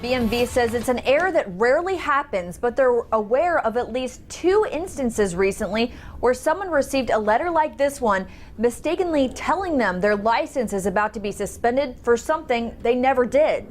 BMV says it's an error that rarely happens, but they're aware of at least 2 instances recently where someone received a letter like this one, mistakenly telling them their license is about to be suspended for something they never did.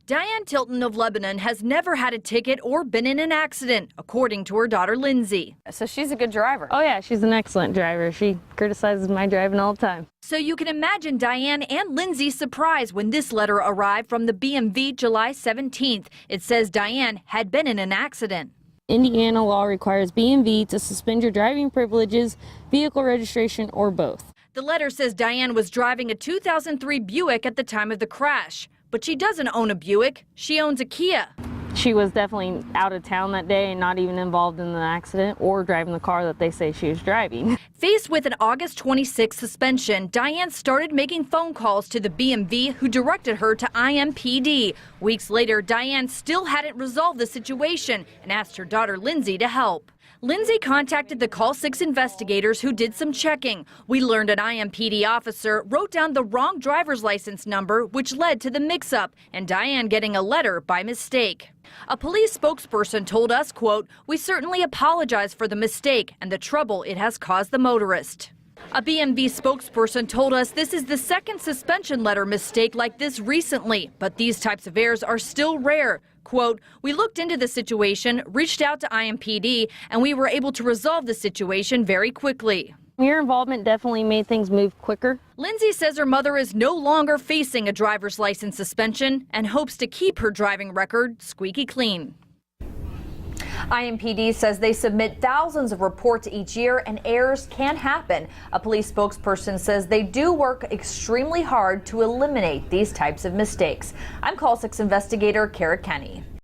Diane Tilton of Lebanon has never had a ticket or been in an accident, according to her daughter Lindsay. So she's a good driver. Oh yeah, she's an excellent driver. She criticizes my driving all the time. So you can imagine Diane and Lindsay's surprise when this letter arrived from the BMV July 17th. It says Diane had been in an accident. Indiana law requires BMV to suspend your driving privileges, vehicle registration, or both. The letter says Diane was driving a 2003 Buick at the time of the crash. But she doesn't own a Buick, she owns a Kia. She was definitely out of town that day and not even involved in the accident or driving the car that they say she was driving. Faced with an August 26 suspension, Diane started making phone calls to the BMV who directed her to IMPD. Weeks later, Diane still hadn't resolved the situation and asked her daughter Lindsay to help. Lindsay contacted the Call 6 investigators who did some checking. We learned an IMPD officer wrote down the wrong driver's license number, which led to the mix-up and Diane getting a letter by mistake. A police spokesperson told us, quote, "We certainly apologize for the mistake and the trouble it has caused the motorist." A BMV spokesperson told us this is the second suspension letter mistake like this recently, but these types of errors are still rare. Quote, "We looked into the situation, reached out to IMPD, and we were able to resolve the situation very quickly." Your involvement definitely made things move quicker. Lindsay says her mother is no longer facing a driver's license suspension and hopes to keep her driving record squeaky clean. IMPD says they submit thousands of reports each year and errors can happen. A police spokesperson says they do work extremely hard to eliminate these types of mistakes. I'm Call 6 investigator Kara Kenny.